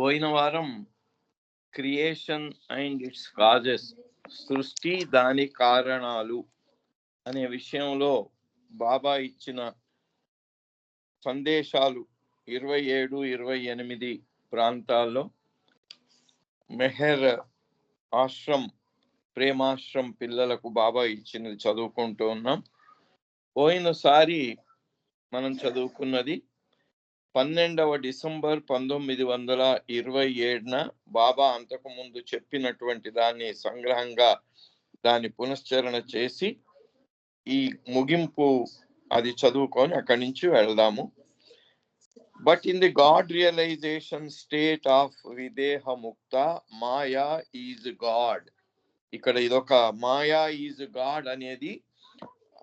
పోయిన వారం creation and it's causes, సృష్టి దాని కారణాలు అనే విషయంలో బాబా ఇచ్చిన సందేశాలు 27-28 ప్రాంతాల్లో మెహర్ ఆశ్రమ్, ప్రేమాశ్రమ్ పిల్లలకు బాబా ఇచ్చినది చదువుకుంటూ ఉన్నాం. పోయినసారి మనం చదువుకున్నది 12వ డిసెంబర్ 1927 బాబా అంతకుముందు చెప్పినటువంటి దాన్ని సంగ్రహంగా దాన్ని పునశ్చరణ చేసి ఈ ముగింపు అది చదువుకొని అక్కడి నుంచి వెళ్దాము. But in the God realisation state of videha mukta maya is God. ఇక్కడ ఇదొక మాయా ఈజ్ గాడ్ అనేది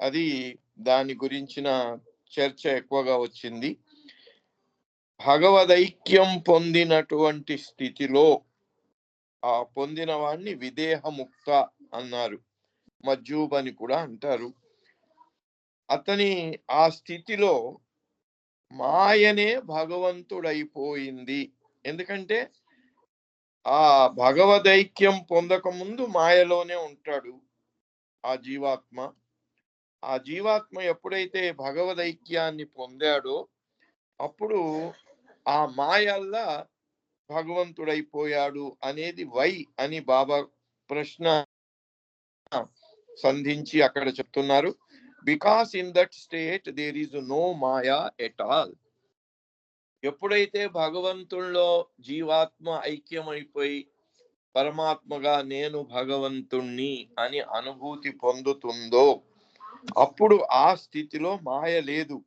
అది దాని గురించిన చర్చ ఎక్కువగా వచ్చింది. భగవదైక్యం పొందినటువంటి స్థితిలో ఆ పొందిన వాడిని విదేహముక్త అన్నారు, మజ్జూబ్ అని కూడా అంటారు. అతని ఆ స్థితిలో మాయనే భగవంతుడైపోయింది. ఎందుకంటే ఆ భగవదైక్యం పొందక ముందు మాయలోనే ఉంటాడు ఆ జీవాత్మ. ఆ జీవాత్మ ఎప్పుడైతే భగవదైక్యాన్ని పొందాడో అప్పుడు ఆ మాయల్లా భగవంతుడైపోయాడు అనేది వై అని బాబా ప్రశ్న సంధించి అక్కడ చెప్తున్నారు. Because in that state there is no maya at all. ఎప్పుడైతే భగవంతుల్లో జీవాత్మ ఐక్యమైపోయి పరమాత్మగా నేను భగవంతుణ్ణి అని అనుభూతి పొందుతుందో అప్పుడు ఆ స్థితిలో మాయ లేదు,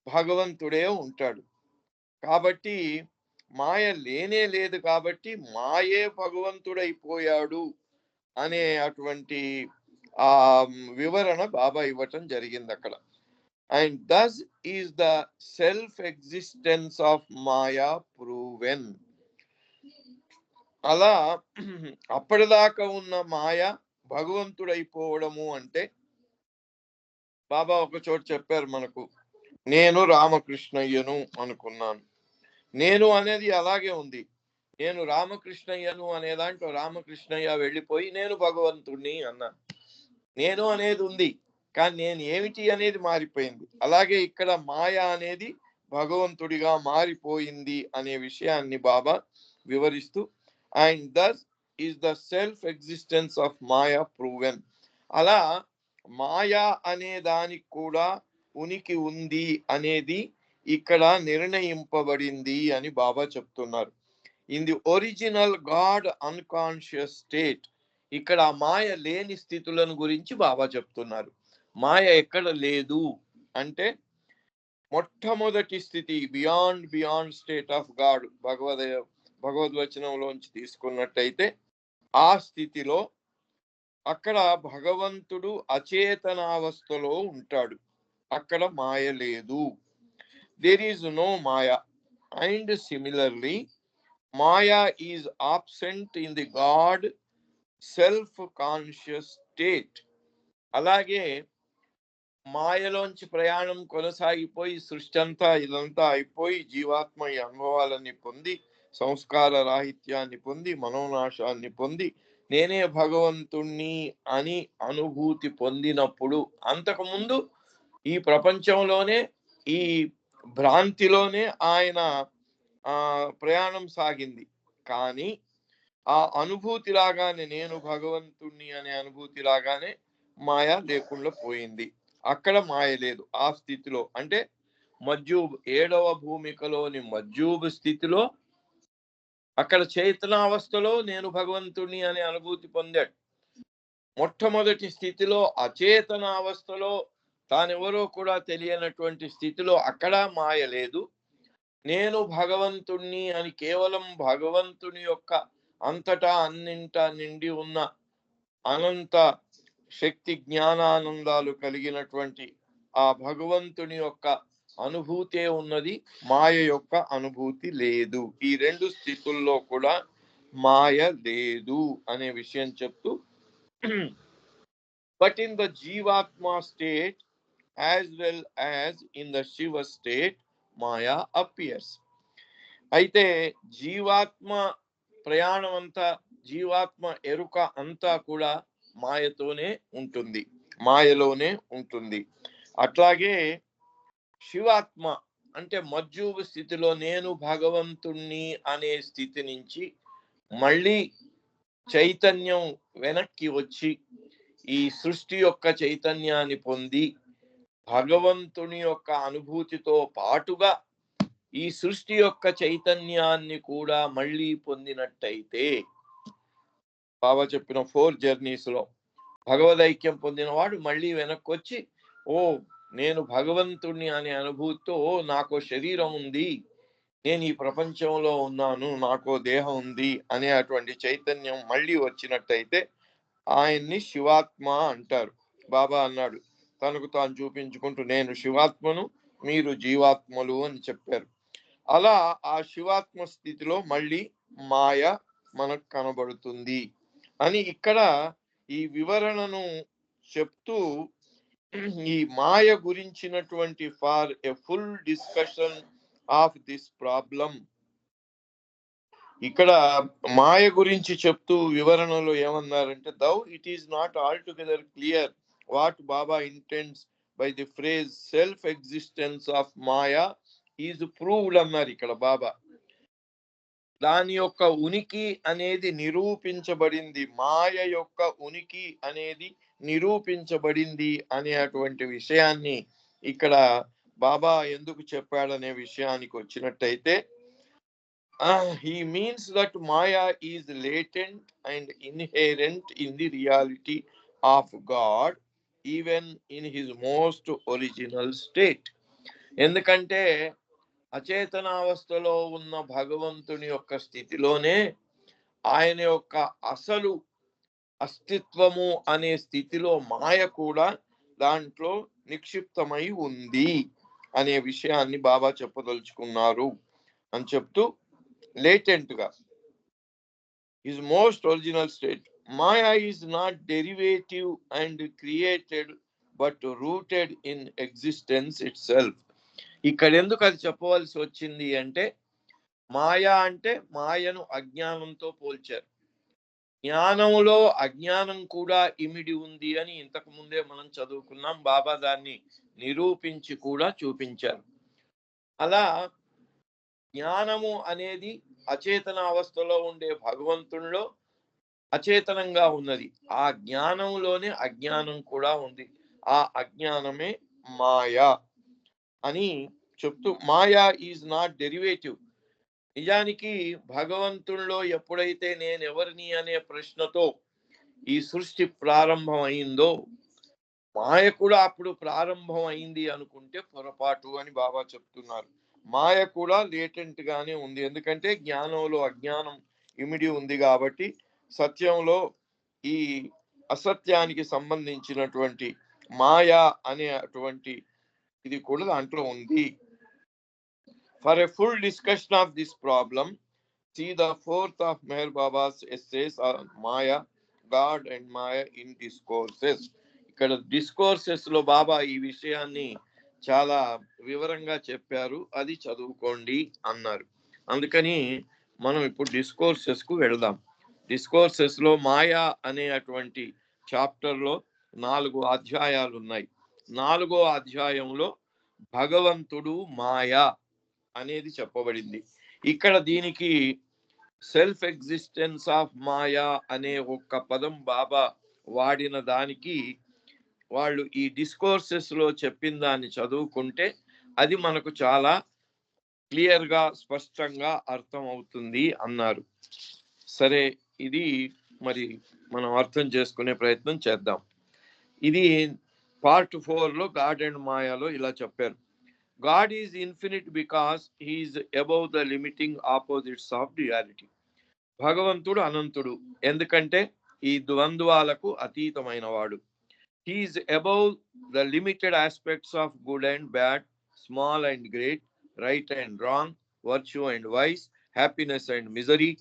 భగవంతుడే ఉంటాడు. కాబట్టి మాయ లేనే లేదు కాబట్టి మాయే భగవంతుడైపోయాడు అనే అటువంటి ఆ వివరణ బాబా ఇవ్వటం జరిగింది అక్కడ. And thus is the self existence of maya proven. అలా అప్పటిదాకా ఉన్న మాయ భగవంతుడైపోవడము అంటే బాబా ఒక చోట చెప్పారు మనకు, నేను రామకృష్ణయ్యను అనుకున్నాను. నేను అనేది అలాగే ఉంది. నేను రామకృష్ణయ్యను అనే దాంట్లో రామకృష్ణయ్య వెళ్ళిపోయి నేను భగవంతుణ్ణి అన్నాను. నేను అనేది ఉంది కానీ నేను ఏమిటి అనేది మారిపోయింది. అలాగే ఇక్కడ మాయ అనేది భగవంతుడిగా మారిపోయింది అనే విషయాన్ని బాబా వివరిస్తూ and thus is the self existence of maya proven. అలా మాయా అనే దానికి కూడా ఉనికి ఉంది అనేది ఇక్కడ నిర్ణయింపబడింది అని బాబా చెప్తున్నారు. In the original God unconscious state, ఇక్కడ మాయ లేని స్థితులను గురించి బాబా చెప్తున్నారు. మాయ ఎక్కడ లేదు అంటే మొట్టమొదటి స్థితి బియాండ్ స్టేట్ ఆఫ్ గాడ్ భగవద్వచనంలోంచి తీసుకున్నట్టయితే ఆ స్థితిలో అక్కడ భగవంతుడు అచేతనావస్థలో ఉంటాడు, అక్కడ మాయ లేదు. There is no Maya. And similarly, Maya is absent in the God self-conscious state. అలాగే మాయలోంచి ప్రయాణం కొనసాగిపోయి సృష్టి అంతా ఇదంతా అయిపోయి జీవాత్మ ఈ అనుభవాలన్నీ పొంది సంస్కార రాహిత్యాన్ని పొంది మనోనాశాన్ని పొంది నేనే భగవంతుణ్ణి అని అనుభూతి పొందినప్పుడు అంతకుముందు ఈ ప్రపంచంలోనే ఈ భ్రాంతిలోనే ఆయన ప్రయాణం సాగింది. కానీ ఆ అనుభూతి లాగానే నేను భగవంతుణ్ణి అనే అనుభూతి లాగానే మాయ లేకుండా పోయింది. అక్కడ మాయ లేదు ఆ స్థితిలో. అంటే మజ్జూబ్ 7వ భూమికలోని మజ్జూబ్ స్థితిలో అక్కడ చేతనావస్థలో నేను భగవంతుణ్ణి అనే అనుభూతి పొందాడు. మొట్టమొదటి స్థితిలో అచేతనావస్థలో తానెవరో కూడా తెలియనటువంటి స్థితిలో అక్కడ మాయ లేదు. నేను భగవంతుణ్ణి అని కేవలం భగవంతుని యొక్క అంతటా అన్నింటా నిండి ఉన్న అనంత శక్తి జ్ఞానానందాలు కలిగినటువంటి ఆ భగవంతుని యొక్క అనుభూతే ఉన్నది, మాయ యొక్క అనుభూతి లేదు. ఈ రెండు స్థితుల్లో కూడా మాయ లేదు అనే విషయం చెప్తూ బట్ ఇన్ ద జీవాత్మ state as well as in the Shiva state, Maya appears. అయితే జీవాత్మ ప్రయాణం అంతా, జీవాత్మ ఎరుక అంతా కూడా మాయతోనే ఉంటుంది, మాయలోనే ఉంటుంది. అట్లాగే శివాత్మ అంటే మజ్జూబు స్థితిలో నేను భగవంతుణ్ణి అనే స్థితి నుంచి మళ్ళీ చైతన్యం వెనక్కి వచ్చి ఈ సృష్టి యొక్క చైతన్యాన్ని పొంది భగవంతుని యొక్క అనుభూతితో పాటుగా ఈ సృష్టి యొక్క చైతన్యాన్ని కూడా మళ్ళీ పొందినట్టయితే, బాబా చెప్పిన 4 జర్నీస్ లో భగవదైక్యం పొందిన వాడు మళ్ళీ వెనక్కి వచ్చి, ఓ నేను భగవంతుణ్ణి అనే అనుభూతితో, ఓ నాకో శరీరం ఉంది, నేను ఈ ప్రపంచంలో ఉన్నాను, నాకో దేహం ఉంది అనే అటువంటి చైతన్యం మళ్ళీ వచ్చినట్టయితే ఆయన్ని శివాత్మ అంటారు. బాబా అన్నాడు తనకు తాను చూపించుకుంటూ, నేను శివాత్మను, మీరు జీవాత్మలు అని చెప్పారు. అలా ఆ శివాత్మ స్థితిలో మళ్ళీ మాయ మనకు కనబడుతుంది అని ఇక్కడ ఈ వివరణను చెప్తూ, ఈ మాయ గురించినటువంటి for a full discussion of this problem, ఇక్కడ మాయ గురించి చెప్తూ వివరణలో ఏమన్నారంటే, though it is not altogether clear what Baba intends by the phrase self existence of maya is proved అన్నారు ఇక్కడ బాబా. దాని యొక్క ఉనికి అనేది నిరూపించబడింది, మాయ యొక్క ఉనికి అనేది నిరూపించబడింది అనేటువంటి విషయాన్ని ఇక్కడ బాబా ఎందుకు చెప్పాడనే విషయానికి వచ్చినట్టయితే, he means that Maya is latent and inherent in the reality of God, even in his most original state. ఎందుకంటే అచేతనావస్థలో ఉన్న భగవంతుని యొక్క స్థితిలోనే ఆయన యొక్క అసలు అస్తిత్వము అనే స్థితిలో మాయ కూడా దాంట్లో నిక్షిప్తమై ఉంది అనే విషయాన్ని బాబా చెప్పదలుచుకున్నారు అని చెప్తూ, లేటెంట్ గా his most original state, Maya is not derivative and created but rooted in existence it self. ఇక్కడ ఎందుకు అది చెప్పవలసి వచ్చింది అంటే, మాయా అంటే మాయను అజ్ఞానంతో పోల్చారు. జ్ఞానంలో అజ్ఞానం కూడా ఇమిడి ఉంది అని ఇంతకు ముందే మనం చదువుకున్నాం. బాబా దాన్ని నిరూపించి కూడా చూపించారు. అలా జ్ఞానము అనేది అచేతన అవస్థలో ఉండే భగవంతునిలో అచేతనంగా ఉన్నది. ఆ జ్ఞానంలోనే అజ్ఞానం కూడా ఉంది. ఆ అజ్ఞానమే మాయా అని చెప్తూ, మాయా ఈజ్ నాట్ డెరివేటివ్. నిజానికి భగవంతునిలో ఎప్పుడైతే నేను ఎవరిని అనే ప్రశ్నతో ఈ సృష్టి ప్రారంభం అయిందో, మాయ కూడా అప్పుడు ప్రారంభం అయింది అనుకుంటే పొరపాటు అని బాబా చెప్తున్నారు. మాయ కూడా లేటెంట్ గానే ఉంది, ఎందుకంటే జ్ఞానంలో అజ్ఞానం ఇమిడి ఉంది కాబట్టి సత్యంలో ఈ అసత్యానికి సంబంధించినటువంటి మాయా అనే అటువంటి ఇది కూడా దాంట్లో ఉంది. For a full discussion of this problem, see the 4th of Meher Baba's essays on Maya, God and Maya in Discourses. ఇక్కడ డిస్కోర్సెస్ లో బాబా ఈ విషయాన్ని చాలా వివరంగా చెప్పారు, అది చదువుకోండి అన్నారు. అందుకని మనం ఇప్పుడు డిస్కోర్సెస్ కు వెళదాం. డిస్కోర్సెస్ లో మాయా అనే అటువంటి చాప్టర్ లో 4 అధ్యాయాలు ఉన్నాయి. 4వ అధ్యాయంలో భగవంతుడు మాయా అనేది చెప్పబడింది. ఇక్కడ దీనికి సెల్ఫ్ ఎగ్జిస్టెన్స్ ఆఫ్ మాయా అనే ఒక్క పదం బాబా వాడిన దానికి వాళ్ళు ఈ డిస్కోర్సెస్ లో చెప్పిన దాన్ని చదువుకుంటే అది మనకు చాలా క్లియర్ గా స్పష్టంగా అర్థం అవుతుంది అన్నారు. సరే, ఇది మరి మనం అర్థం చేసుకునే ప్రయత్నం చేద్దాం. ఇది పార్ట్ 4 లో గాడ్ అండ్ మాయాలో ఇలా చెప్పారు. God is infinite because he is above the limiting opposites of duality. భగవంతుడు అనంతుడు ఎందుకంటే ఈ ద్వంద్వాలకు అతీతమైన వాడు. He is above the limited aspects of good and bad, small and great, right and wrong, virtue and vice, happiness and misery.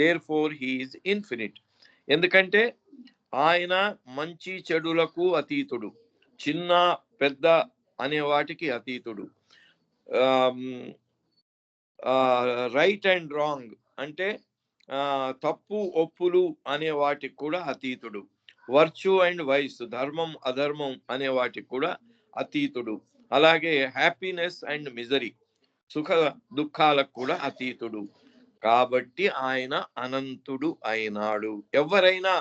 Therefore he is infinite. ఎందుకంటే ఆయన మంచి చెడులకు అతీతుడు, చిన్న పెద్ద అనే వాటికి అతీతుడు, రైట్ అండ్ రాంగ్ అంటే తప్పు ఒప్పులు అనే వాటికి కూడా అతీతుడు. వర్చ్యూ అండ్ వైస్, ధర్మం అధర్మం అనే వాటికి కూడా అతీతుడు. అలాగే హ్యాపీనెస్ అండ్ మిజరీ, సుఖ దుఃఖాలకు కూడా అతీతుడు. కాబట్టి ఆయన అనంతుడు అయినాడు. ఎవరైనా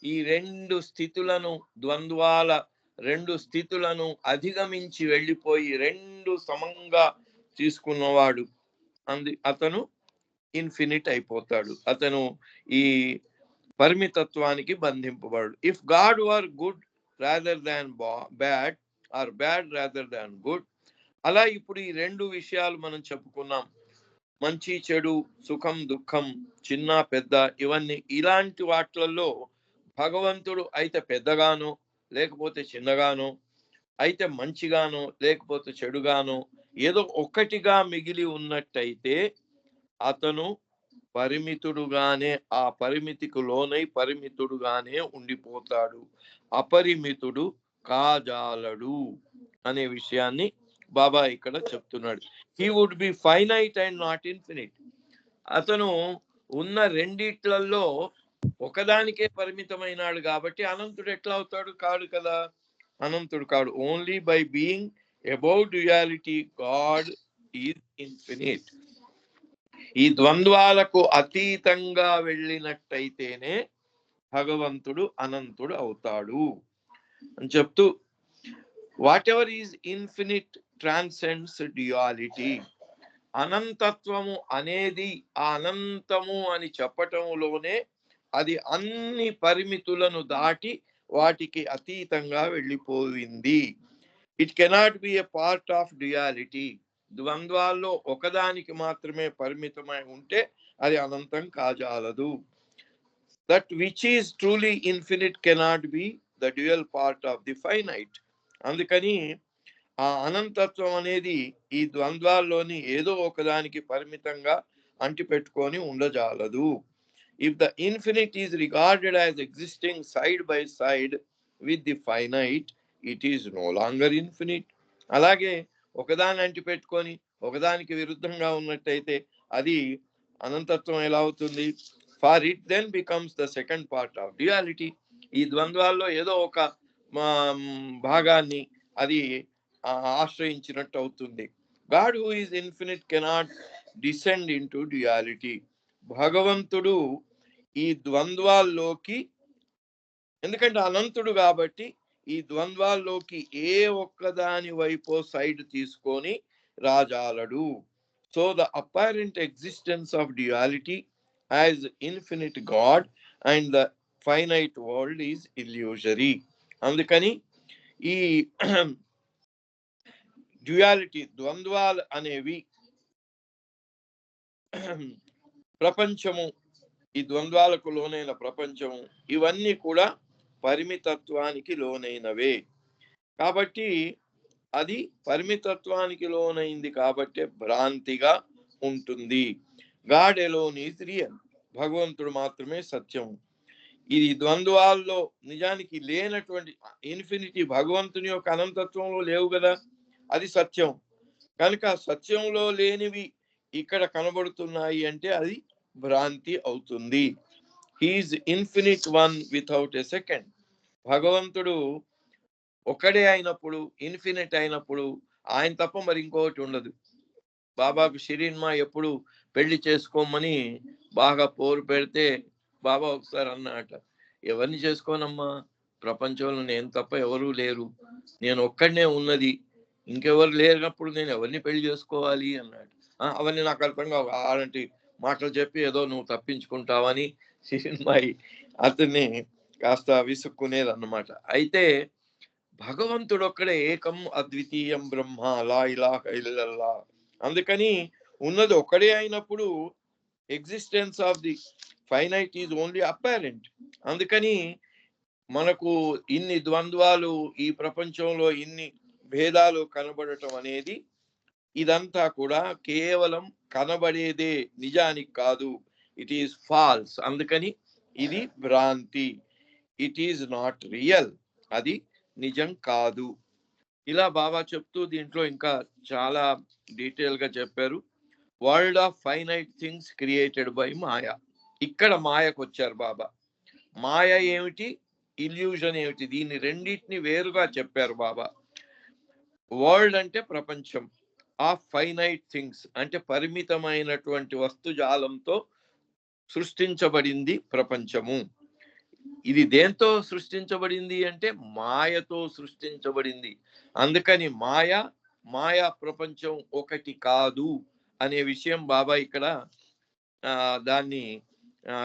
ఈ రెండు స్థితులను, ద్వంద్వాల రెండు స్థితులను అధిగమించి వెళ్ళిపోయి రెండు సమంగా తీసుకున్నవాడు అతను ఇన్ఫినిట్ అయిపోతాడు. అతను ఈ పరిమితత్వానికి బంధింపబడు. If God were good rather than bad or bad rather than good, అలా ఇప్పుడు ఈ రెండు విషయాలు మనం చెప్పుకున్నాం. మంచి చెడు, సుఖం దుఃఖం, చిన్న పెద్ద, ఇవన్నీ ఇలాంటి వాటిల్లో భగవంతుడు అయితే పెద్దగానో లేకపోతే చిన్నగానో, అయితే మంచిగానో లేకపోతే చెడుగానో, ఏదో ఒక్కటిగా మిగిలి ఉన్నట్టయితే అతను పరిమితుడుగానే, ఆ పరిమితికి లోనై పరిమితుడుగానే ఉండిపోతాడు. అపరిమితుడు కాజాలడు అనే విషయాన్ని బాబా ఇక్కడ చెప్తున్నాడు. He would be finite and not infinite. అతను ఉన్న రెండిట్లలో ఒకదానికే పరిమితమైనాడు కాబట్టి అనంతుడు ఎట్లా అవుతాడు? కాడు కదా, అనంతుడు కాడు. Only by being about duality God is infinite. ఈ ద్వంద్వాలకు అతీతంగా వెళ్ళినట్టయితేనే భగవంతుడు అనంతుడు అవుతాడు అని చెప్తూ, whatever is infinite transcends duality. అనంతత్వము అనేది ఆ అనంతము అని చెప్పటంలోనే అది అన్ని పరిమితులను దాటి వాటికి అతీతంగా వెళ్ళిపోయింది. It cannot be a part of duality. ద్వంద్వాల్లో ఒకదానికి మాత్రమే పరిమితమై ఉంటే అది అనంతం కాజాలదు. That which is truly infinite cannot be the dual part of the finite. అందుకని ఆ అనంతత్వం అనేది ఈ ద్వంద్వాల్లోని ఏదో ఒకదానికి పరిమితంగా అంటిపెట్టుకొని ఉండజాలదు. If the infinite is regarded as existing side by side with the finite, it is no longer infinite. అలాగే ఒకదాన్ని అంటిపెట్టుకొని ఒకదానికి విరుద్ధంగా ఉన్నట్టయితే అది అనంతత్వం ఎలా అవుతుంది? For it then becomes the second part of duality. ఈ ద్వంద్వాల్లో ఏదో ఒక భాగాన్ని అది ఆశ్రయించినట్టు అవుతుంది. God who is infinite cannot descend into duality. భగవంతుడు ఈ ద్వంద్వాల్లోకి, ఎందుకంటే అనంతుడు కాబట్టి ఈ ద్వంద్వాల్లోకి ఏ ఒక్కదాని వైపో సైడ్ తీసుకొని రాజాలడు. So the apparent existence of duality as infinite God and the finite world is illusory. అందుకని ఈ డ్యుయాలిటీ, ద్వంద్వాలు అనేవి ప్రపంచము, ఈ ద్వంద్వాలకు లోనైన ప్రపంచము, ఇవన్నీ కూడా పరిమితత్వానికి లోనైనవే. కాబట్టి అది పరిమితత్వానికి లోనైంది కాబట్టి భ్రాంతిగా ఉంటుంది. God alone is real. భగవంతుడు మాత్రమే సత్యం. ఇది ద్వంద్వాల్లో నిజానికి లేనటువంటి ఇన్ఫినిటీ భగవంతుని యొక్క అనంతత్వంలో లేవు కదా, అది సత్యం. కనుక సత్యంలో లేనివి ఇక్కడ కనబడుతున్నాయి అంటే అది భ్రాంతి అవుతుంది. He is infinite one without a second. భగవంతుడు ఒకడే అయినప్పుడు, ఇన్ఫినిట్ అయినప్పుడు ఆయన తప్ప మరి ఇంకొకటి ఉండదు. బాబాకు షిరీన్మా ఎప్పుడు పెళ్లి చేసుకోమని బాగా పోరు పెడితే బాబా ఒకసారి అన్నమాట, ఎవరిని చేసుకోనమ్మా, ప్రపంచంలో నేను తప్ప ఎవరూ లేరు, నేను ఒక్కడనే ఉన్నది, ఇంకెవరు లేనప్పుడు నేను ఎవరిని పెళ్లి చేసుకోవాలి అన్నాడు. అవన్నీ నాకు అర్థం కావు, అలాంటి మాటలు చెప్పి ఏదో నువ్వు తప్పించుకుంటావని షిరీన్మాయి అతన్ని కాస్త విసుక్కునేది అన్నమాట. అయితే భగవంతుడు ఒక్కడే ఏకం అద్వితీయం బ్రహ్మ లా ఇలాహ ఇల్లల్లా. అందుకని ఉన్నది ఒక్కడే అయినప్పుడు existence of the finite is only apparent. అందుకని మనకు ఇన్ని ద్వంద్వాలు, ఈ ప్రపంచంలో ఇన్ని భేదాలు కనబడటం అనేది ఇదంతా కూడా కేవలం కనబడేదే, నిజానికి కాదు. It is false. అందుకని ఇది భ్రాంతి. It is not real. అది నిజం కాదు. ఇలా బాబా చెప్తూ దీంట్లో ఇంకా చాలా డీటెయిల్ గా చెప్పారు. World of finite things created by maya. ఇక్కడ మాయకు వచ్చారు బాబా. మాయ ఏమిటి, ఇల్యూజన్ ఏమిటి, దీన్ని రెండింటిని వేరుగా చెప్పారు బాబా. వరల్డ్ అంటే ప్రపంచం, ఆఫ్ ఫైనైట్ థింగ్స్ అంటే పరిమితమైనటువంటి వస్తుజాలంతో సృష్టించబడింది ప్రపంచము. ఇది దేంతో సృష్టించబడింది అంటే మాయతో సృష్టించబడింది. అందుకని మాయా ప్రపంచం ఒకటి కాదు అనే విషయం బాబా ఇక్కడ దాన్ని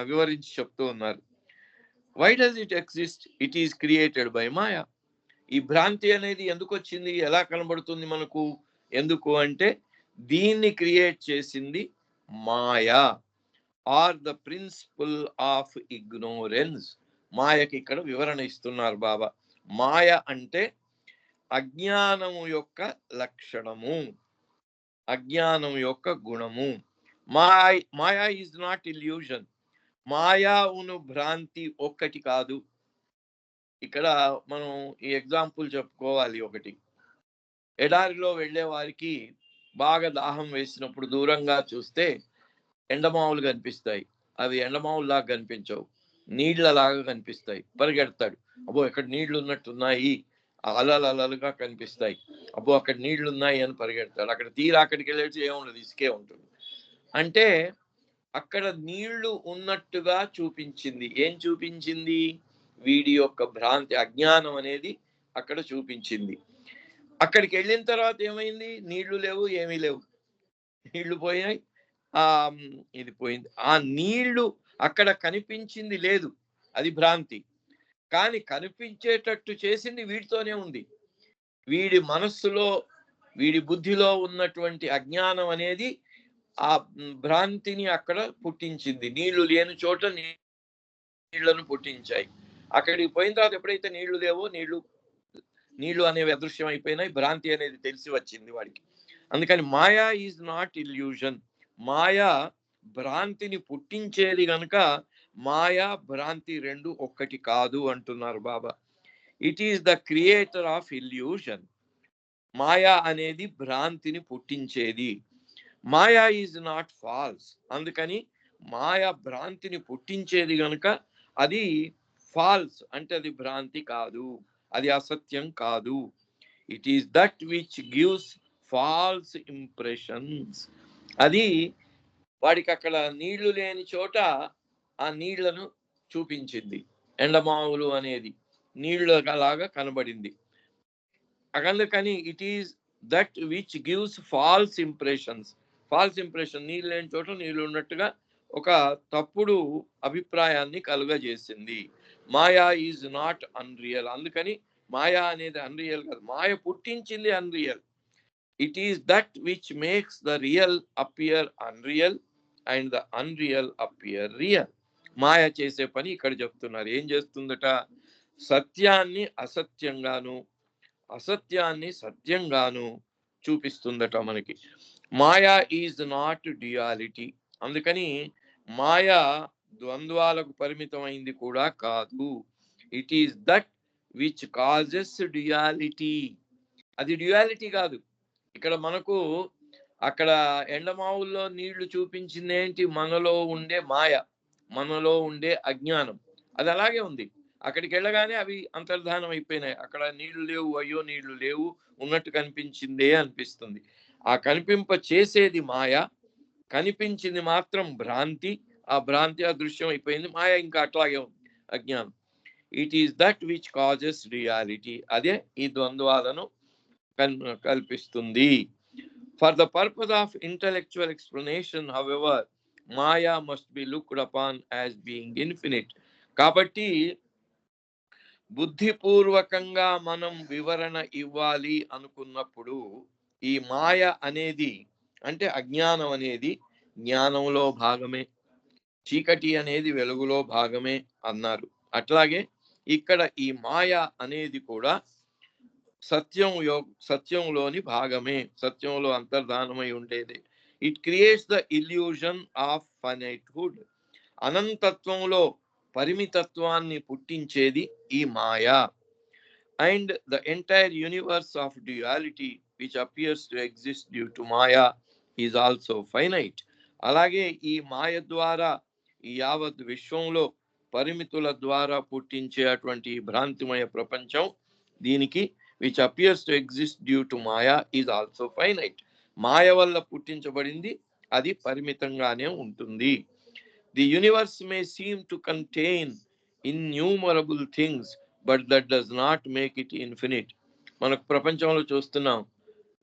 వివరించి చెప్తూ ఉన్నారు. Why does it exist? It is created by maya. ఈ భ్రాంతి అనేది ఎందుకు వచ్చింది, ఎలా కనబడుతుంది మనకు? ఎందుకు అంటే దీన్ని క్రియేట్ చేసింది maya, or the principle of ignorance. మాయకి ఇక్కడ వివరణ ఇస్తున్నారు బాబా. మాయ అంటే అజ్ఞానము యొక్క లక్షణము, అజ్ఞానం యొక్క గుణము. మాయా ఈజ్ నాట్ ఇల్యూజన్. మాయావును భ్రాంతి ఒక్కటి కాదు. ఇక్కడ మనం ఈ ఎగ్జాంపుల్ చెప్పుకోవాలి. ఒకటి, ఎడారిలో వెళ్ళే వారికి బాగా దాహం వేసినప్పుడు దూరంగా చూస్తే ఎండమావులు కనిపిస్తాయి. అవి ఎండమావుల్లాగా కనిపించవు, నీళ్ళలాగా కనిపిస్తాయి. పరిగెడతాడు, అబ్బో ఎక్కడ నీళ్లు ఉన్నట్టున్నాయి, అలలుగా కనిపిస్తాయి, అబ్బో అక్కడ నీళ్లు ఉన్నాయి అని పరిగెడతాడు. అక్కడ తీరా అక్కడికి వెళ్ళేసి ఏముండదు, ఇసుకే ఉంటుంది. అంటే అక్కడ నీళ్లు ఉన్నట్టుగా చూపించింది. ఏం చూపించింది? వీడి యొక్క భ్రాంతి, అజ్ఞానం అనేది అక్కడ చూపించింది. అక్కడికి వెళ్ళిన తర్వాత ఏమైంది? నీళ్లు లేవు, ఏమీ లేవు, నీళ్లు పోయినాయి, ఇది పోయింది. ఆ నీళ్లు అక్కడ కనిపించింది లేదు, అది భ్రాంతి. కానీ కనిపించేటట్టు చేసింది వీడితోనే ఉంది. వీడి మనస్సులో, వీడి బుద్ధిలో ఉన్నటువంటి అజ్ఞానం అనేది ఆ భ్రాంతిని అక్కడ పుట్టించింది. నీళ్లు లేని చోట నీళ్లను పుట్టించాయి. అక్కడికి పోయిన తర్వాత ఎప్పుడైతే నీళ్లు లేవో, నీళ్లు అనేవి అదృశ్యం అయిపోయినాయి, భ్రాంతి అనేది తెలిసి వచ్చింది వాడికి. అందుకని మాయా ఈజ్ నాట్ ఇల్యూజన్. మాయా భ్రాంతిని పుట్టించేది గనుక మాయా భ్రాంతి రెండు ఒక్కటి కాదు అంటున్నారు Baba. It is the creator of illusion. మాయా అనేది భ్రాంతిని పుట్టించేది. Maya is not false. అందుకని మాయా భ్రాంతిని పుట్టించేది గనుక అది ఫాల్స్ అంటే అది భ్రాంతి కాదు, అది అసత్యం కాదు. It is that which gives false impressions. అది వాడికి అక్కడ నీళ్లు లేని చోట ఆ నీళ్లను చూపించింది. ఎండమావులు అనేది నీళ్ళలాగా కనబడింది. అందుకని it is that which gives false impressions. False impression, నీళ్ళు లేని చోట నీళ్ళు ఉన్నట్టుగా ఒక తప్పుడు అభిప్రాయాన్ని కలుగజేసింది. Maya is not unreal. అందుకని మాయా అనేది అన్రియల్ కాదు, మాయ పుట్టించింది unreal. It is that which makes the real appear unreal and the unreal appear real. మాయ చేసే పని ఇక్కడ చెప్తున్నారు. ఏం చేస్తుందట? సత్యాన్ని అసత్యంగాను, అసత్యాన్ని సత్యంగాను చూపిస్తుందట మనకి. మాయా ఈజ్ నాట్ డ్యుయాలిటీ. అందుకని మాయా ద్వంద్వాలకు పరిమితమైంది కూడా కాదు. It is that which causes duality. అది డ్యుయాలిటీ కాదు. ఇక్కడ మనకు అక్కడ ఎండమావుల్లో నీళ్లు చూపించింది ఏంటి? మనలో ఉండే మాయ, మనలో ఉండే అజ్ఞానం. అది అలాగే ఉంది. అక్కడికి వెళ్ళగానే అవి అంతర్ధానం అయిపోయినాయి. అక్కడ నీళ్లు లేవు, అయ్యో నీళ్లు లేవు, ఉన్నట్టు కనిపించిందే అనిపిస్తుంది. ఆ కనిపింప చేసేది మాయ, కనిపించింది మాత్రం భ్రాంతి. ఆ భ్రాంతి అదృశ్యం అయిపోయింది. మాయ ఇంకా అట్లాగే ఉంది, అజ్ఞానం. It is that which causes reality. అదే ఈ ద్వంద్వాలను కల్పిస్తుంది. For the purpose of intellectual explanation however Maya must be looked upon as being infinite. కాబట్టి బుద్ధిపూర్వకంగా మనం వివరణ ఇవ్వాలి అనుకున్నప్పుడు ఈ మాయ అనేది అంటే అజ్ఞానం అనేది జ్ఞానంలో భాగమే, చీకటి అనేది వెలుగులో భాగమే అన్నారు. అట్లాగే ఇక్కడ ఈ మాయ అనేది కూడా సత్యంలోని భాగమే, సత్యంలో అంతర్ధానమై ఉండేది. It creates the illusion of finitehood. అనంతత్వంలో పరిమితత్వాన్ని పుట్టించేది ఈ మాయా. And the entire universe of duality which appears to exist due to maya is also finite. అలాగే ఈ మాయ ద్వారా ఈ యావత్ విశ్వంలో పరిమితుల ద్వారా పుట్టించే అటువంటి భ్రాంతిమయ ప్రపంచం, దీనికి which appears to exist due to maya is also finite. మాయ వల్ల పుట్టించబడింది, అది పరిమితంగానే ఉంటుంది. The universe may seem to contain innumerable things but that does not make it infinite. మనకు ప్రపంచంలో చూస్తున్నాం,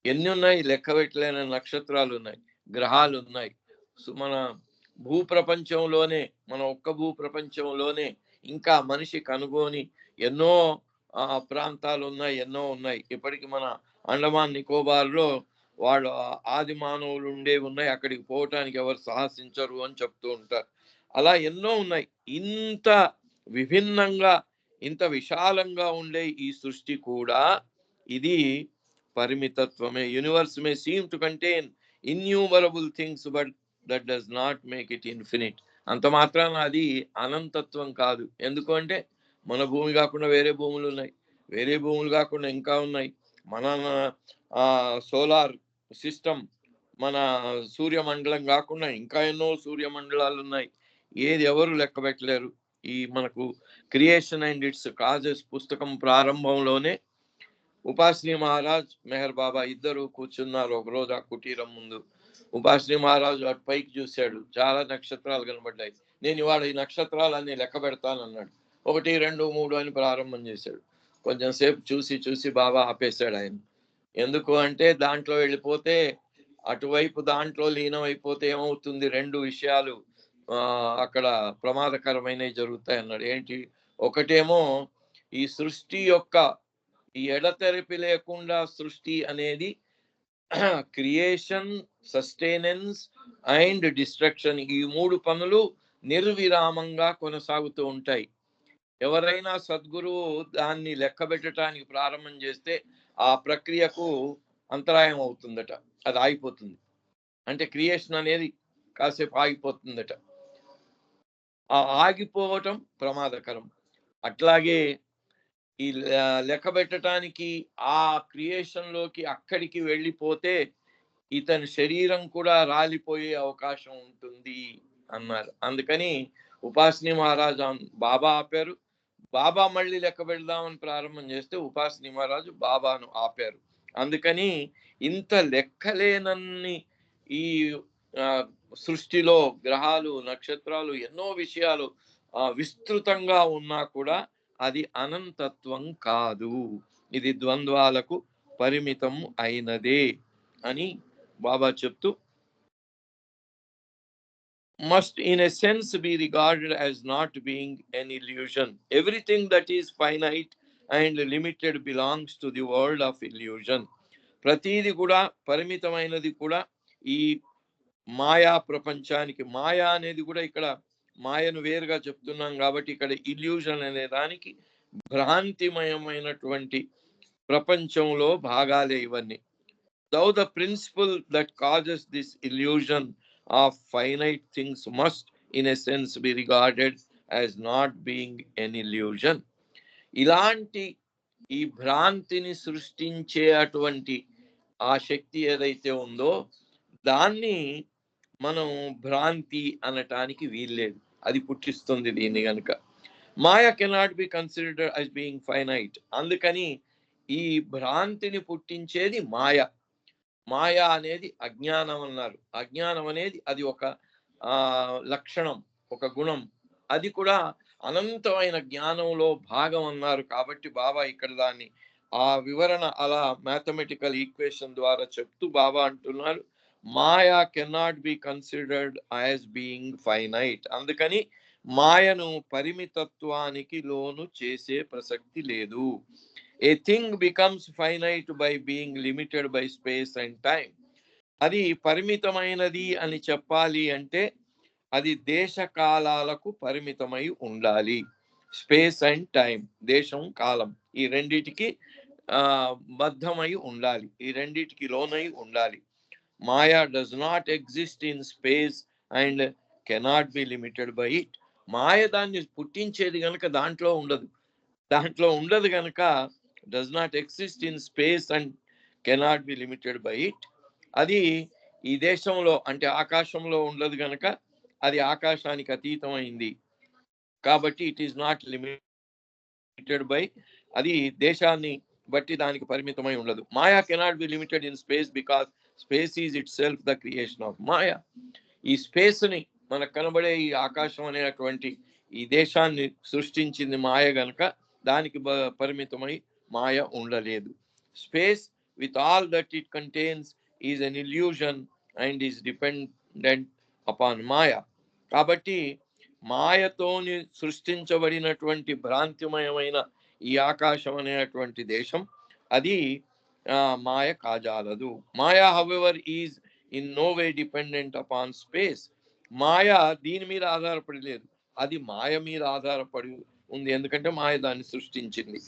ఎన్ని ఉన్నాయి, లెక్క పెట్టలేని నక్షత్రాలు ఉన్నాయి, గ్రహాలు ఉన్నాయి. మన భూప్రపంచంలోనే, మన ఒక్క భూప్రపంచంలోనే ఇంకా మనిషి కనుగొని ఎన్నో ప్రాంతాలు ఉన్నాయి, ఎన్నో ఉన్నాయి. ఇప్పటికి మన అండమాన్ నికోబార్లో వాళ్ళు ఆది మానవులు ఉండే ఉన్నాయి, అక్కడికి పోవటానికి ఎవరు సాహసించరు అని చెప్తూ ఉంటారు. అలా ఎన్నో ఉన్నాయి. ఇంత విభిన్నంగా, ఇంత విశాలంగా ఉండే ఈ సృష్టి కూడా ఇది పరిమితత్వమే. Universe may seem to contain innumerable things but that does not make it infinite. అంత మాత్రాన అది అనంతత్వం కాదు. ఎందుకంటే మన భూమి కాకుండా వేరే భూములు ఉన్నాయి, వేరే భూములు కాకుండా ఇంకా ఉన్నాయి. మన సోలార్ సిస్టమ్, మన సూర్యమండలం కాకుండా ఇంకా ఎన్నో సూర్యమండలాలు ఉన్నాయి. ఏది ఎవరు లెక్క పెట్టలేరు. ఈ మనకు క్రియేషన్ అండ్ ఇట్స్ కాజెస్ పుస్తకం ప్రారంభంలోనే ఉపాసిని మహారాజ్, మెహర్ బాబా ఇద్దరు కూర్చున్నారు ఒకరోజు ఆ కుటీరం ముందు. ఉపాసిని మహారాజు అటు పైకి చూశాడు, చాలా నక్షత్రాలు కనబడ్డాయి. నేను ఇవాళ ఈ నక్షత్రాలన్నీ లెక్క పెడతానన్నాడు. 1, 2, 3 అని ప్రారంభం చేశాడు. కొంచెం సేపు చూసి చూసి బాబా ఆపేశాడు ఆయన. ఎందుకు అంటే దాంట్లో వెళ్ళిపోతే, అటువైపు దాంట్లో లీనం అయిపోతే ఏమవుతుంది, 2 విషయాలు అక్కడ ప్రమాదకరమైనవి జరుగుతాయి అన్నాడు. ఏంటి? ఒకటేమో ఈ సృష్టి యొక్క ఈ ఎడతెరిపి లేకుండా సృష్టి అనేది క్రియేషన్, సస్టైనెన్స్ అండ్ డిస్ట్రక్షన్, ఈ 3 పనులు నిర్విరామంగా కొనసాగుతూ ఉంటాయి. ఎవరైనా సద్గురువు దాన్ని లెక్క పెట్టడానికి ప్రారంభం చేస్తే ఆ ప్రక్రియకు అంతరాయం అవుతుందట, అది ఆగిపోతుంది. అంటే క్రియేషన్ అనేది కాసేపు ఆగిపోతుందట. ఆ ఆగిపోవటం ప్రమాదకరం. అట్లాగే ఈ లెక్క పెట్టడానికి ఆ క్రియేషన్ లోకి అక్కడికి వెళ్ళిపోతే ఇతని శరీరం కూడా రాలిపోయే అవకాశం ఉంటుంది అన్నారు. అందుకని ఉపాసిని మహారాజు బాబా ఆపారు. బాబా మళ్ళీ లెక్క పెడదామని ప్రారంభం చేస్తే ఉపాసిని మహారాజు బాబాను ఆపారు. అందుకని ఇంత లెక్కలేనన్ని ఈ సృష్టిలో గ్రహాలు, నక్షత్రాలు, ఎన్నో విషయాలు విస్తృతంగా ఉన్నా కూడా అది అనంతత్వం కాదు, ఇది ద్వంద్వాలకు పరిమితం అయినదే అని బాబా చెప్తూ, must in a sense be regarded as not being an illusion. Everything that is finite and limited belongs to the world of illusion. ప్రతిది కూడా పరిమితమైనది కూడా ఈ మాయా ప్రపంచానికి, మాయా అనేది కూడా ఇక్కడ మాయను వేరుగా చెప్తున్నాం కాబట్టి ఇక్కడ ఇల్యూషన్ అనే దానికి భ్రాంతిమయమైనటువంటి ప్రపంచంలో భాగాలే ఇవన్నీ. Though the principle that causes this illusion of finite things must in a sense be regarded as not being an illusion. ఇలాంటి ఈ భ్రాంతిని సృష్టించే అటువంటి ఆ శక్తి ఏదైతే ఉందో దాన్ని మనం భ్రాంతి అనటానికి వీల్లేదు, అది పుట్టిస్తుంది దీన్ని గనుక. Maya cannot be considered as being finite. అందుకని ఈ భ్రాంతిని పుట్టించేది మాయ. మాయ అనేది అజ్ఞానం అన్నారు. అజ్ఞానం అనేది అది ఒక లక్షణం, ఒక గుణం. అది కూడా అనంతమైన జ్ఞానంలో భాగం అన్నారు. కాబట్టి బాబా ఇక్కడ దాన్ని ఆ వివరణ అలా మ్యాథమెటికల్ ఈక్వేషన్ ద్వారా చెప్తూ బాబా అంటున్నారు, maya cannot be considered as being finite. అందుకని మాయను పరిమితత్వానికి లోను చేసే ప్రసక్తి లేదు. A thing becomes finite by being limited by space and time. అది పరిమితమైనది అని చెప్పాలి అంటే అది దేశ కాలాలకు పరిమితమై ఉండాలి. స్పేస్ అండ్ టైం, దేశం కాలం, ఈ రెండిటికి బద్ధమై ఉండాలి, ఈ రెండిటికి లోనై ఉండాలి. Maya does not exist in space and cannot be limited by it. మాయ దాన్ని పుట్టించేది కనుక దాంట్లో ఉండదు కనుక does not exist in space and cannot be limited by it. అది ఈ దేశంలో అంటే ఆకాశంలో ఉండదు గనక అది ఆకాశానికి అతీతమైంది. కాబట్టి it is not limited by, అది దేశాన్ని బట్టి దానికి పరిమితమై ఉండదు. Maya cannot be limited in space because space is itself the creation of maya. ఈ స్పేస్ ని మనకు కనబడే ఈ ఆకాశం అనేటువంటి ఈ దేశాన్ని సృష్టించింది మాయ గనక దానికి పరిమితమై మాయ ఉండలేదు. Space with all that it contains is an illusion and is dependent upon maya. కాబట్టి మాయతోని సృష్టించబడినటువంటి భ్రాంతిమయమైన ఈ ఆకాశం అనేటువంటి దేశం అది మాయ కాజాలదు. Maya however is in no way dependent upon space. మాయ దీని మీద ఆధారపడి లేదు, అది మాయ మీద ఆధారపడి ఉంది, ఎందుకంటే మాయ దాన్ని సృష్టించింది.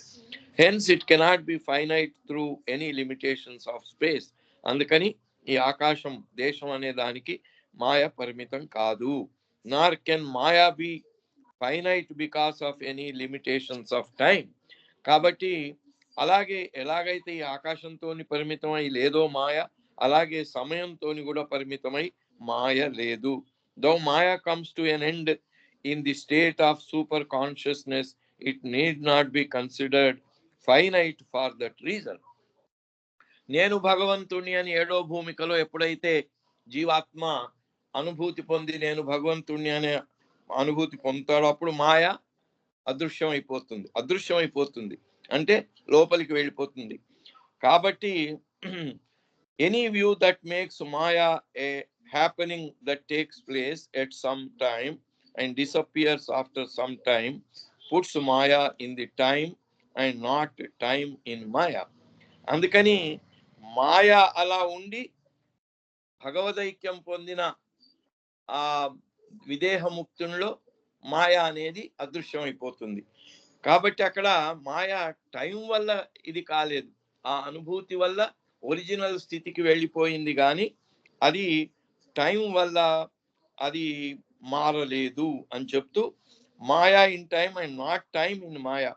Hence it cannot B finite through any limitations of space. అందుకని ఈ ఆకాశం దేశం అనే దానికి మాయ పరిమితం కాదు. Nor can maya be finite because of any limitations of time. కాబట్టి అలాగే ఎలాగైతే ఈ ఆకాశంతో పరిమితమై లేదో మాయ, అలాగే సమయంతోని కూడా పరిమితమై మాయ లేదు. Though maya comes to an end in the state of super consciousness, it need not be considered finite for that reason. నేను భగవంతుని అని 7వ భూమికలో ఎప్పుడైతే జీవాత్మ అనుభూతి పొంది నేను భగవంతుని అనే అనుభూతి పొందుతాడో అప్పుడు మాయ అదృశ్యం అయిపోతుంది అంటే లోపలికి వెళ్ళిపోతుంది. కాబట్టి any view that makes maya a happening that takes place at some time and disappears after some time puts maya in the time and not time in maya. అందుకని మాయ అలా ఉండి భగవదైక్యం పొందిన ఆ విదేహముక్తుల్లో మాయ అనేది అదృశ్యం అయిపోతుంది. కాబట్టి అక్కడ మాయ టైం వల్ల ఇది కాలేదు, ఆ అనుభూతి వల్ల ఒరిజినల్ స్థితికి వెళ్ళిపోయింది, కానీ అది టైం వల్ల అది మారలేదు అని చెప్తూ maya in time and not time in maya.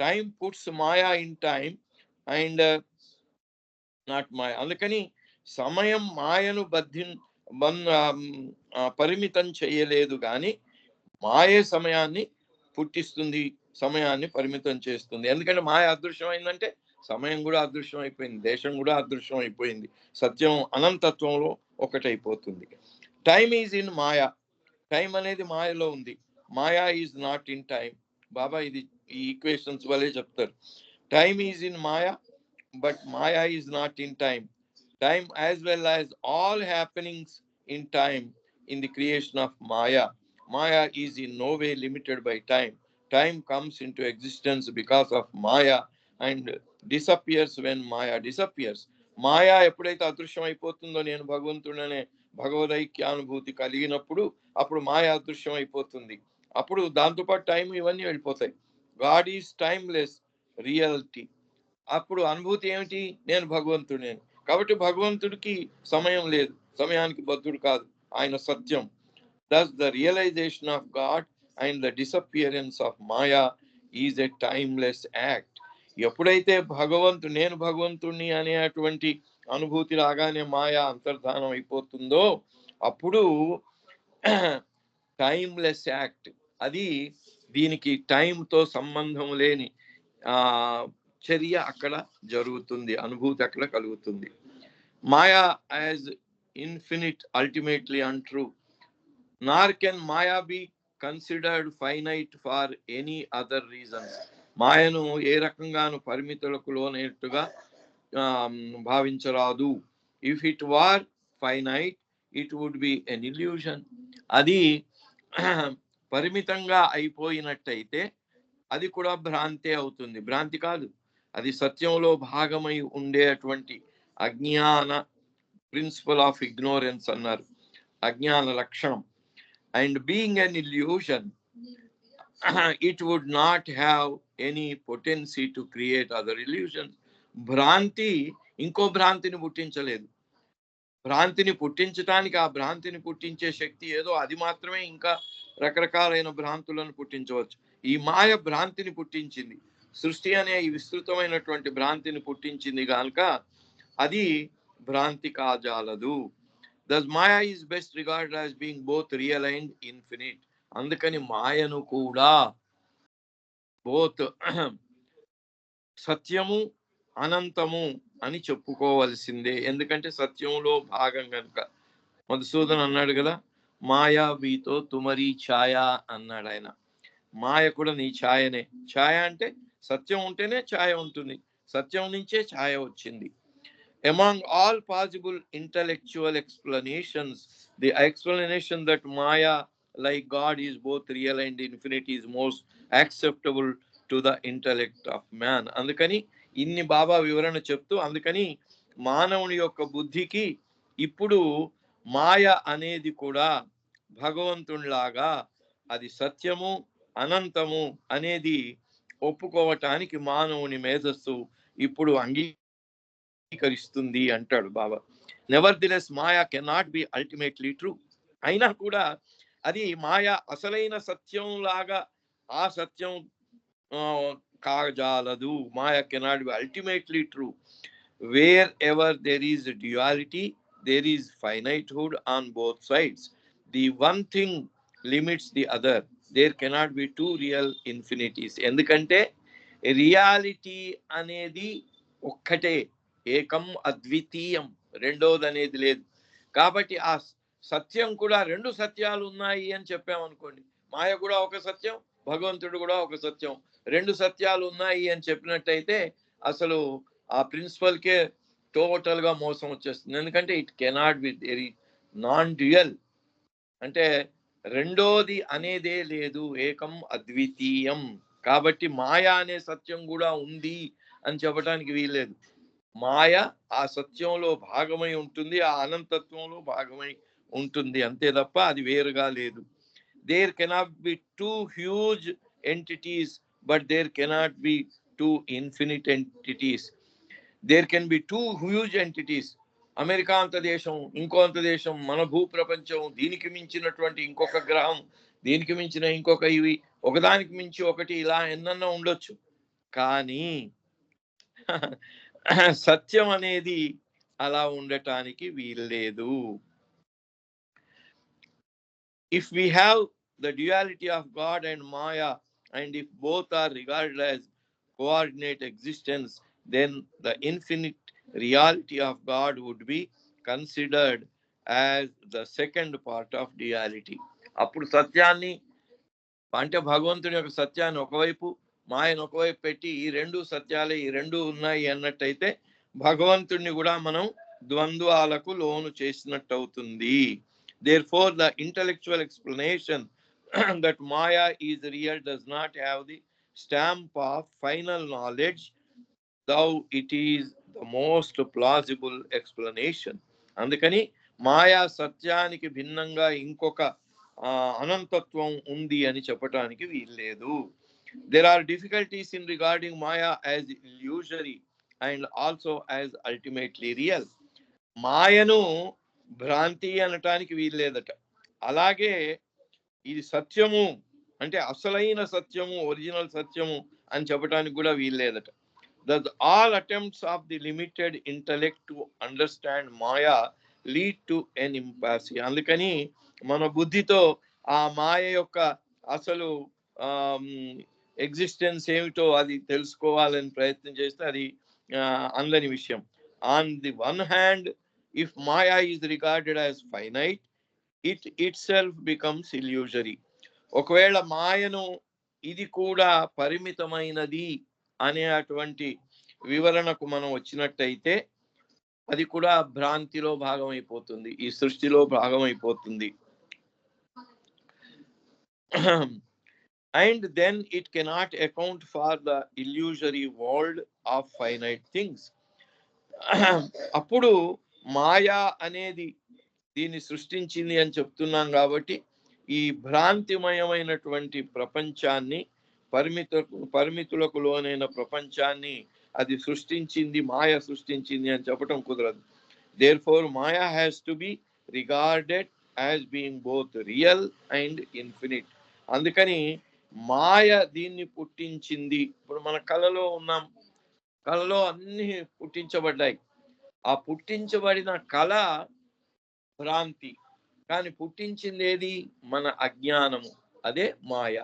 Time puts maya in time and not maya. అందుకని సమయం మాయను పరిమితం చేయలేదు, కానీ మాయే సమయాన్ని పుట్టిస్తుంది, సమయాన్ని పరిమితం చేస్తుంది. ఎందుకంటే మాయ అదృశ్యం అయిందంటే సమయం కూడా అదృశ్యం అయిపోయింది, దేశం కూడా అదృశ్యం అయిపోయింది, సత్యం అనంతత్వంలో ఒకటైపోతుంది. Time is in maya, time అనేది మాయలో ఉంది, maya is not in time. Baba ఇది ఈ ఈక్వేషన్స్ వల్లే చెప్తారు. Time is in maya but maya is not in time. Time as well as all happenings in time in the creation of Maya. Maya is in no way limited by time. Time comes into existence because of Maya and disappears when Maya disappears. మాయా ఎప్పుడైతే అదృశ్యం అయిపోతుందో నేను భగవంతుడనే భగవదైక్యానుభూతి కలిగినప్పుడు అప్పుడు మాయా అదృశ్యం అయిపోతుంది. అప్పుడు దాంతోపాటు టైం ఇవన్నీ వెళ్ళిపోతాయి. God is timeless reality. అప్పుడు అనుభూతి ఏమిటి? నేను భగవంతుడే. కాబట్టి భగవంతుడికి సమయం లేదు, సమయానికి బద్ధుడు కాదు, ఆయన సత్యం. Thus the realization of God and the disappearance of Maya is a timeless act. ఎప్పుడైతే నేను భగవంతుడిని అనేటువంటి అనుభూతి రాగానే మాయా అంతర్ధానం అయిపోతుందో అప్పుడు టైమ్లెస్ యాక్ట్, అది దీనికి టైంతో సంబంధం లేని చర్య అక్కడ జరుగుతుంది, అనుభూతి అక్కడ కలుగుతుంది. Maya as infinite ultimately untrue, nor can maya be considered finite for any other reasons. మాయను ఏ రకంగాను పరిమితులకు లోనేట్టుగా భావించరాదు. If it were finite it would be an illusion. అది పరిమితంగా అయిపోయినట్టయితే అది కూడా భ్రాంతే అవుతుంది, భ్రాంతి కాదు, అది సత్యంలో భాగమై ఉండేటువంటి అజ్ఞాన ప్రిన్సిపల్ ఆఫ్ ఇగ్నోరెన్స్ అన్నారు, అజ్ఞాన లక్షణం. And being an illusion it would not have any potency to create other illusions. భ్రాంతి ఇంకో భ్రాంతిని పుట్టించలేదు, భ్రాంతిని పుట్టించడానికి ఆ భ్రాంతిని పుట్టించే శక్తి ఏదో అది మాత్రమే ఇంకా రకరకాలైన భ్రాంతులను పుట్టించవచ్చు. ఈ మాయ భ్రాంతిని పుట్టించింది, సృష్టి అనే ఈ విస్తృతమైనటువంటి భ్రాంతిని పుట్టించింది కనుక అది భ్రాంతి కాజాలదు. Thus Maya is best regarded as being both real and infinite. అందుకని మాయను కూడా బోత్ సత్యము అనంతము అని చెప్పుకోవలసిందే. ఎందుకంటే సత్యంలో భాగం కనుక. మధుసూదన్ అన్నాడు కదా, మాయా బీతో తుమరి ఛాయ అన్నాడు ఆయన. మాయ కూడా నీ ఛాయనే. ఛాయ అంటే సత్యం ఉంటేనే ఛాయ ఉంటుంది, సత్యం నుంచే ఛాయ వచ్చింది. Among all possible intellectual explanations, the explanation that Maya, like God, is both real and infinite is most acceptable to the intellect of man. అందుకని ఇన్ని బాబా వివరణ చెప్తూ, అందుకని మానవుని యొక్క బుద్ధికి ఇప్పుడు మాయ అనేది కూడా భగవంతునిలాగా అది సత్యము అనంతము అనేది ఒప్పుకోవటానికి మానవుని మేధస్సు ఇప్పుడు అంగీకరిస్తుంది అంటాడు Baba. Nevertheless maya cannot be ultimately true. అయినా కూడా అది మాయా అసలైన సత్యం లాగా ఆ సత్యం కాజాలదు. Maya cannot be ultimately true. Wherever there is duality, there is finitehood on both sides. The one thing limits the other. There cannot be two real infinities. ఎందుకంటే రియాలిటీ అనేది ఒక్కటే, ఏకం అద్వితీయం, రెండోది అనేది లేదు. కాబట్టి ఆ సత్యం కూడా రెండు సత్యాలు ఉన్నాయి అని చెప్పామనుకోండి, మాయ కూడా ఒక సత్యం, భగవంతుడు కూడా ఒక సత్యం, రెండు సత్యాలు ఉన్నాయి అని చెప్పినట్టయితే అసలు ఆ ప్రిన్సిపల్కే టోటల్ గా మోసం వచ్చేస్తుంది. ఎందుకంటే it cannot be very non dual, అంటే రెండోది అనేదే లేదు, ఏకం అద్వితీయం. కాబట్టి మాయ అనే సత్యం కూడా ఉంది అని చెప్పడానికి వీల్లేదు. మాయ ఆ సత్యంలో భాగమై ఉంటుంది, ఆ అనంతత్వంలో భాగమై ఉంటుంది, అంతే తప్ప అది వేరుగా లేదు. There cannot be two huge entities, but there cannot be two infinite entities. There can be two huge entities. America అంత దేశం, ఇంకో అంత దేశం, మన భూ ప్రపంచం, దీనికి మించినటువంటి ఇంకొక గ్రహం, దీనికి మించిన ఇంకొక ఇవి, ఒకదానికి మించి ఒకటి, ఇలా ఎన్నన్నా ఉండొచ్చు. కానీ సత్యం అనేది అలా ఉండటానికి వీల్లేదు. If we have the duality of God and Maya, and if both are regarded as coordinate existence, then the infinite reality of God would be considered as the second part of duality. అప్పుడు సత్యాన్ని అంటే భగవంతుని యొక్క సత్యాన్ని ఒకవైపు, మాయను ఒకవైపు పెట్టి ఈ రెండు సత్యాలే, ఈ రెండు ఉన్నాయి అన్నట్టయితే భగవంతుడిని కూడా మనం ద్వంద్వాలకు లోను చేసినట్టు అవుతుంది. Therefore, the intellectual explanation that Maya is real does not have the stamp of final knowledge, though it is the most plausible explanation. అందుకని మాయా సత్యానికి భిన్నంగా ఇంకొక అనంతత్వం ఉంది అని చెప్పడానికి వీల్లేదు. There are difficulties in regarding Maya as illusory and also as ultimately real. మాయను భ్రాంతి అనటానికి వీల్లేదట, అలాగే ఇది సత్యము అంటే అసలైన సత్యము, ఒరిజినల్ సత్యము అని చెప్పడానికి కూడా వీల్లేదట. Thus all attempts of the limited intellect to understand Maya lead to an impasse. అందుకని మన బుద్ధితో ఆ మాయ యొక్క అసలు ఎగ్జిస్టెన్స్ ఏమిటో అది తెలుసుకోవాలని ప్రయత్నం చేస్తే అది అందని విషయం. On the one hand, if Maya is regarded as finite, it itself becomes illusory. ఒకవేళ మాయను ఇది కూడా పరిమితమైనది అనే అటువంటి వివరణకు మనం వచ్చినట్టయితే అది కూడా భ్రాంతిలో భాగమైపోతుంది, ఈ సృష్టిలో భాగమైపోతుంది. And then it cannot account for the illusory world of finite things. అప్పుడు మాయా అనేది దీన్ని సృష్టించింది అని చెప్తున్నాం కాబట్టి ఈ భ్రాంతిమయమైనటువంటి ప్రపంచాన్ని, పరిమితులకు లోనైన ప్రపంచాన్ని అది సృష్టించింది, మాయ సృష్టించింది అని చెప్పడం కుదరదు. Therefore, Maya has to be regarded as being both real and infinite. అందుకని మాయ దీన్ని పుట్టించింది. ఇప్పుడు మన కళలో ఉన్నాం, కళలో అన్ని పుట్టించబడ్డాయి, ఆ పుట్టించబడిన కళ భ్రాంతి, కానీ పుట్టించింది ఏది? మన అజ్ఞానము, అదే మాయ.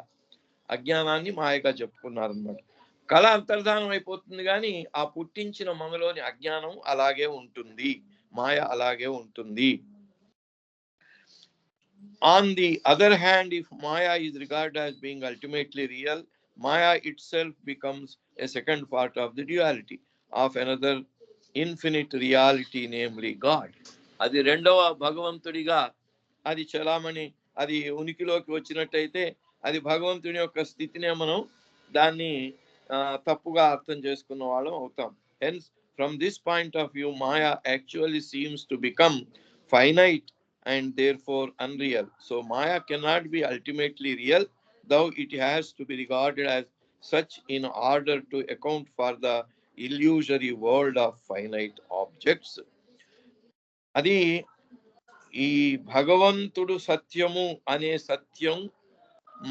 అజ్ఞానాన్ని మాయగా చెప్పుకున్నారనమాట. కళ అంతర్ధానం అయిపోతుంది, కానీ ఆ పుట్టించిన మనలోని అజ్ఞానం అలాగే ఉంటుంది, మాయ అలాగే ఉంటుంది. On the other hand, if Maya is regarded as being ultimately real, Maya itself becomes a second part of the duality of another infinite reality, namely God. అది రెండవ భగవంతుడిగా అది చలామణి, అది ఉనికిలోకి వచ్చినట్టయితే అది భగవంతుని యొక్క స్థితినే మనం దాన్ని తప్పుగా అర్థం చేసుకున్న వాళ్ళం అవుతాం. Hence from this point of view Maya actually seems to become finite and therefore unreal. So Maya cannot be ultimately real, though it has to be regarded as such in order to account for the illusory world of finite objects. అది ఈ భగవంతుడు సత్యము అనే సత్యం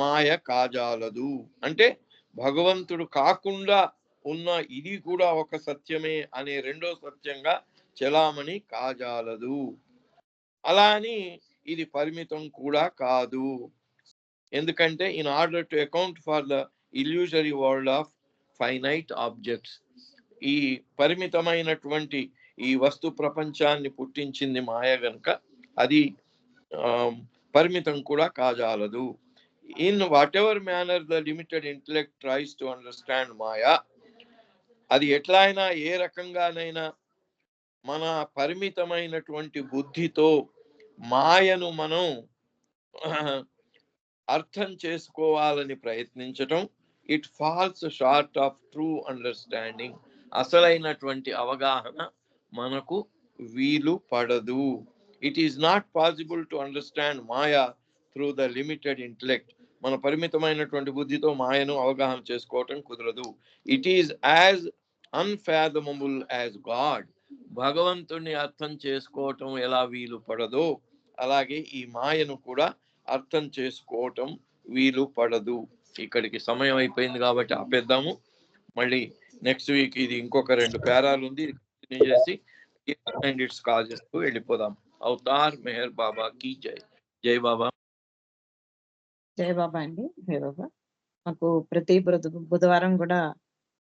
మాయ కాజాలదు. అంటే భగవంతుడు కాకుండా ఉన్న ఇది కూడా ఒక సత్యమే అనే రెండో సత్యంగా చలామణి కాజాలదు. అలా అని ఇది పరిమితం కూడా కాదు. ఎందుకంటే in order to account for the illusory world of finite objects, ఈ పరిమితమైనటువంటి ఈ వస్తు ప్రపంచాన్ని పుట్టించింది మాయ గనుక అది పరిమితం కూడా కాజాలదు. In whatever manner the limited intellect tries to understand maya, అది ఎట్లా అయినా ఏ రకంగానైనా మన పరిమితమైనటువంటి బుద్ధితో మాయను మనం అర్థం చేసుకోవాలని ప్రయత్నించటం, it falls short of true understanding, అసలైనటువంటి అవగాహన మనకు వీలు పడదు. It is not possible to understand maya through the limited intellect. మన పరిమితమైనటువంటి బుద్ధితో మాయను అవగాహన చేసుకోవటం కుదరదు. It is as unfathomable as God. భగవంతుణ్ణి అర్థం చేసుకోవటం ఎలా వీలు పడదో అలాగే ఈ మాయను కూడా అర్థం చేసుకోవటం వీలు పడదు. ఇక్కడికి సమయం అయిపోయింది కాబట్టి ఆపేద్దాము. మళ్ళీ నెక్స్ట్ వీక్ ఇది ఇంకొక 2 పేరాలు ఉంది, కంటిన్యూ చేసి అండ్ ఇట్స్ కాజెస్ కు వెళ్ళిపోదాం. అవతార్ మెహర్ బాబా की జై. జై బాబా. జై బాబా అండి. జై బాబా. మాకు ప్రతి బుధవారం కూడా